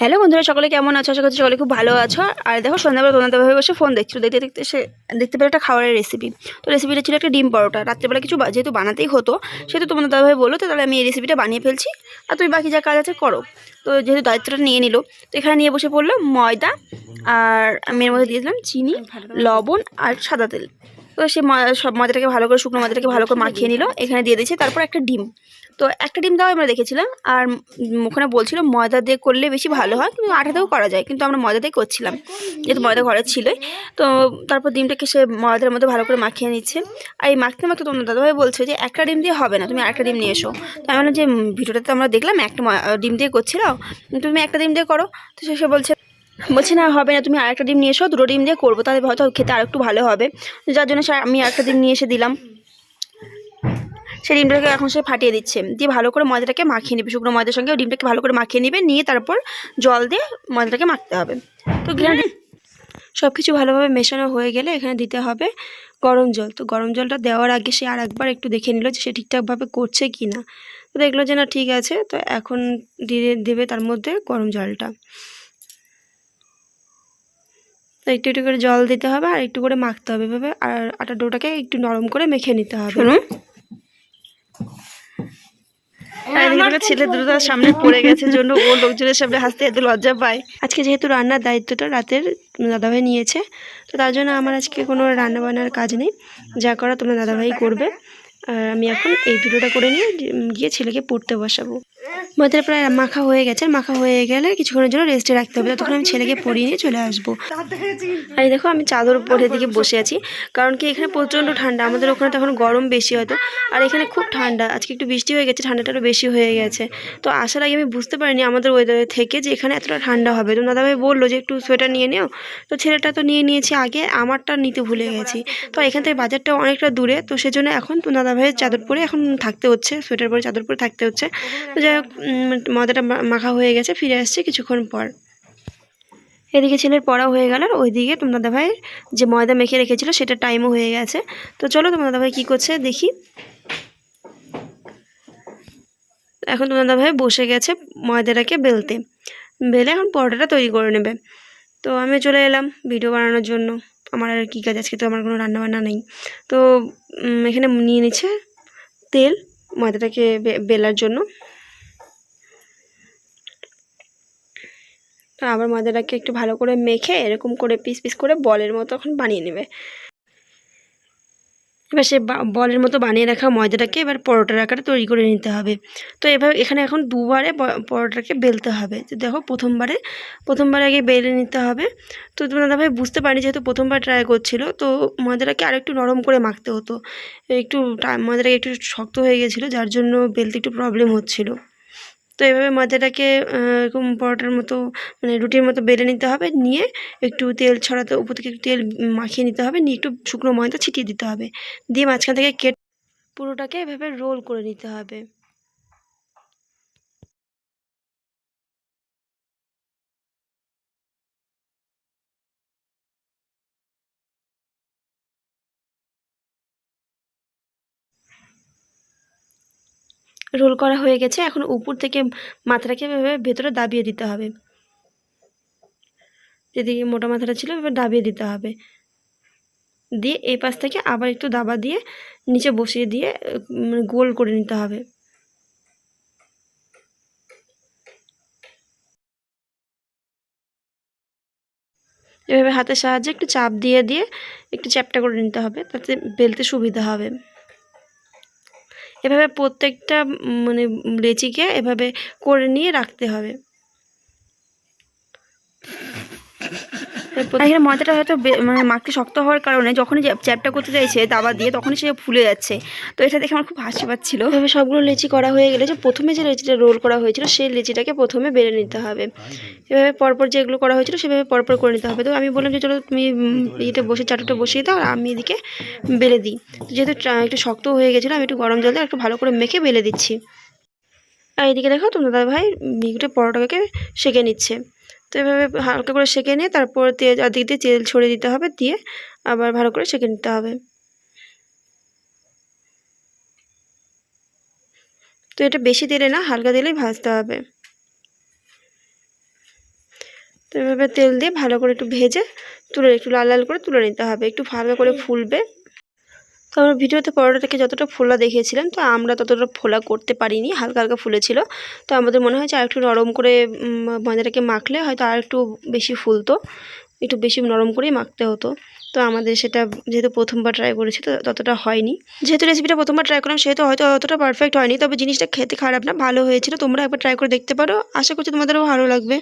Hello বন্ধুরা, সকলে কেমন আছো? আশা করছি সকলে খুব ভালো আছো। আর দেখো, সন্ধ্যাবেলা তোমাদের ভাবে বসে ফোন দেখছিল, দেখতে দেখতে সে দেখতে পেলো একটা খাবারের রেসিপি। তো রেসিপিটা ছিল একটা ডিম পরোটা। রাত্রেবেলা কিছু যেহেতু বানাতেই হতো, সেহেতু তোমাদের দাদাভাই বললো, তো তাহলে আমি এই রেসিপিটা বানিয়ে ফেলছি, আর তুমি বাকি যা কাজ আছে করো। তো যেহেতু দায়িত্বটা নিয়ে নিল, তো এখানে নিয়ে বসে পড়লো ময়দা, আর আমি এর মধ্যে দিয়ে দিলাম চিনি, লবণ আর সাদা তেল। তো সে সব ময়দাটাকে ভালো করে, শুকনো ময়দাটাকে ভালো করে মাখিয়ে নিল। এখানে দিয়ে দিয়েছে তারপর একটা ডিম। তো একটা ডিম দাও আমরা দেখেছিলাম, আর ওখানে বলছিল ময়দা দিয়ে করলে বেশি ভালো হয়, কিন্তু আঠাতেও করা যায়, কিন্তু আমরা ময়দা দিয়ে করছিলাম যেহেতু ময়দা ঘরে ছিলই। তো তারপর ডিমটাকে সে ময়দার মধ্যে ভালো করে মাখিয়ে নিচ্ছে। আর এই মাখতে মাখতে তোমার দাদাভাই বলছে যে একটা ডিম দিয়ে হবে না, তুমি আরেকটা ডিম নিয়ে এসো। তো আমি বললাম যে ভিডিওটাতে আমরা দেখলাম একটা ডিম দিয়ে করছিল, তুমি একটা ডিম দিয়ে করো। তো সে বলছে না, হবে না, তুমি আরেকটা ডিম নিয়ে এসো, দুটো ডিম দিয়ে করবো, তাহলে হয়তো খেতে আরেকটু ভালো হবে। যার জন্য আমি আরেকটা ডিম নিয়ে এসে দিলাম। সেই ডিমটাকে এখন সে ফাটিয়ে দিচ্ছে, দিয়ে ভালো করে ময়দাটাকে মাখিয়ে নেবে, শুকনো ময়দার সঙ্গে ডিমটাকে ভালো করে মাখিয়ে নেবে, নিয়ে তারপর জল দিয়ে ময়দাটাকে মাখতে হবে। তো সব কিছু ভালোভাবে মেশানো হয়ে গেলে এখানে দিতে হবে গরম জল। তো গরম জলটা দেওয়ার আগে সে আর একবার একটু দেখে নিল যে সে ঠিকঠাকভাবে করছে কি না। তো দেখলো যে না, ঠিক আছে। তো এখন দিয়ে দেবে তার মধ্যে গরম জলটা। তো একটু একটু করে জল দিতে হবে, আর একটু করে মাখতে হবে এভাবে, আর আটার ডোটাকে একটু নরম করে মেখে নিতে হবে। ছেলে দুটো তার সামনে পড়ে গেছে জন্য ও লোকজনের সামনে হাসতে এত লজ্জা পায়। আজকে যেহেতু রান্নার দায়িত্বটা রাতের দাদাভাই নিয়েছে, তো তার জন্য আমার আজকে কোনো রান্না বান্নার কাজ নেই, যা করা তোমার দাদাভাই করবে। আর আমি এখন এই ভিডিওটা করে নিয়ে গিয়ে ছেলেকে পড়তে বসাবো। ময়দাটা প্রায় মাখা হয়ে গেছে, মাখা হয়ে গেলে কিছুক্ষণের জন্য রেস্টে রাখতে হবে, ততক্ষণ আমি ছেলেকে পড়িয়ে নিয়ে চলে আসবো। আর এই দেখো, আমি চাদর উপরে দিকে বসে আছি, কারণ কি এখানে প্রচণ্ড ঠান্ডা, আমাদের ওখানে তখন গরম বেশি হয়তো, আর এখানে খুব ঠান্ডা। আজকে একটু বৃষ্টি হয়ে গেছে, ঠান্ডাটা আরও বেশি হয়ে গেছে। তো আসার আগে আমি বুঝতে পারিনি আমাদের ওয়েদারে থেকে যে এখানে এতটা ঠান্ডা হবে। তো দাদাভাই বললো যে একটু সোয়েটার নিয়ে নিও, তো ছেলেটা তো নিয়ে নিয়েছি আগে, আমারটা নিতে ভুলে গেছি। তো এখান থেকে বাজারটা অনেকটা দূরে, তো সেজন্য এখন তো দাদাভাইয়ের চাদর পরে এখন থাকতে হচ্ছে, সোয়েটার পরে চাদর পরে থাকতে হচ্ছে। তো যাই হোক, ময়দাটা মাখা হয়ে গেছে, ফিরে আসছে কিছুক্ষণ পর। এদিকে ছেলের পড়া হয়ে গেল, আর ওইদিকে তোমার দাদাভাইয়ের যে ময়দা মেখে রেখেছিল সেটা টাইমও হয়ে গেছে। তো চলো তোমার দাদাভাই কী করছে দেখি। এখন তোমার দাদাভাই বসে গেছে ময়দাটাকে বেলতে, বেলে এখন পরোটাটা তৈরি করে নেবে। তো আমি চলে এলাম ভিডিও বানানোর জন্য। আমার আর কী কাজ, আজকে তো আমার কোনো রান্নাবান্না নেই। তো এখানে নিয়ে নিচ্ছে তেল ময়দাটাকে বেলার জন্য। তো আবার ময়দাটাকে একটু ভালো করে মেখে এরকম করে পিস পিস করে বলের মতো এখন বানিয়ে নেবে। এবার সে বলের মতো বানিয়ে রাখা ময়দাটাকে এবার পরোটার আকারে তৈরি করে নিতে হবে। তো এবার এখানে এখন দুবারে পরোটাকে বেলতে হবে। তো দেখো, প্রথমবার আগে বেলে নিতে হবে। তো তোমার দাদাভাই বুঝতে পারিনি, যেহেতু প্রথমবার ট্রাই করছিল, তো ময়দাটাকে আর একটু নরম করে মাখতে হতো, একটু ময়দাটাকে একটু শক্ত হয়ে গেছিলো, যার জন্য বেলতে একটু প্রবলেম হচ্ছিলো। তো এভাবে ময়দাটাকে এরকম পরোটার মতো, মানে রুটির মতো বেলে নিতে হবে, নিয়ে একটু তেল ছড়াতে, উপর থেকে একটু তেল মাখিয়ে নিতে হবে, নিয়ে একটু শুকনো ময়দা ছিটিয়ে দিতে হবে, দিয়ে মাঝখান থেকে কেটে পুরোটাকে এভাবে রোল করে নিতে হবে। রোল করা হয়ে গেছে, এখন উপর থেকে মাথাটাকে এভাবে ভেতরে দাবিয়ে দিতে হবে, যেদিকে মোটা মাথাটা ছিল এভাবে দাবিয়ে দিতে হবে, দিয়ে এই পাশ থেকে আবার একটু দাবা দিয়ে নিচে বসিয়ে দিয়ে গোল করে নিতে হবে। এভাবে হাতের সাহায্যে একটু চাপ দিয়ে দিয়ে একটু চ্যাপটা করে নিতে হবে, তাতে বেলতে সুবিধা হবে। এভাবে প্রত্যেকটা মানে লেচিকে এভাবে করে নিয়ে রাখতে হবে। এখানে ময়দাটা হয়তো মানে মাখতে শক্ত হওয়ার কারণে যখনই চ্যাপটা করতে চাইছে দাবা দিয়ে, তখনই সে ফুলে যাচ্ছে। তো এটা দেখে আমার খুব হাসি পাচ্ছিল। এভাবে সবগুলো লেচি করা হয়ে গেলে, যে প্রথমে যে লেচিটা রোল করা হয়েছিল সেই লেচিটাকে প্রথমে বেলে নিতে হবে। এভাবে পরপর যেগুলো করা হয়েছিল সেভাবে পরপর করে নিতে হবে। তো আমি বললাম যে চলো তুমি ইয়েতে বসে চাটুটা বসিয়ে দাও, আর আমি এদিকে বেলে দিই। যেহেতু একটু শক্ত হয়ে গেছিলো, আমি একটু গরম জল দিয়ে একটু ভালো করে মেখে বেলে দিচ্ছি। আর এদিকে দেখো তোমার দাদাভাই মিগুটে পরোটাকে সেঁকে নিচ্ছে। তো এভাবে হালকা করে সেঁকে নিয়ে তারপর তেল আর দিক দিয়ে তেল ছড়িয়ে দিতে হবে, দিয়ে আবার ভালো করে সেঁকে নিতে হবে। তো এটা বেশি তেলে না, হালকা তেলেই ভাজতে হবে। এভাবে তেল দিয়ে ভালো করে একটু ভেজে তুলে একটু লাল লাল করে তুলে নিতে হবে, একটু হালকা করে ফুলবে। তো আমরা ভিডিওতে পরোটাটাকে যতটা ফোলা দেখিয়েছিলাম, তো আমরা ততটা ফোলা করতে পারিনি, হালকা হালকা ফুলেছিল। তো আমাদের মনে হয় যে আরেকটু নরম করে ময়দাটাকে মাখলে হয়তো আর একটু বেশি ফুলতো, একটু বেশি নরম করেই মাখতে হতো। তো আমাদের সেটা যেহেতু প্রথমবার ট্রাই করেছি তো ততটা হয়নি। যেহেতু রেসিপিটা প্রথমবার ট্রাই করলাম সেহেতু হয়তো অতটা পারফেক্ট হয়নি, তবে জিনিসটা খেতে খারাপ না, ভালো হয়েছিল। তোমরা একবার ট্রাই করে দেখতে পারো, আশা করছি তোমাদেরও ভালো লাগবে।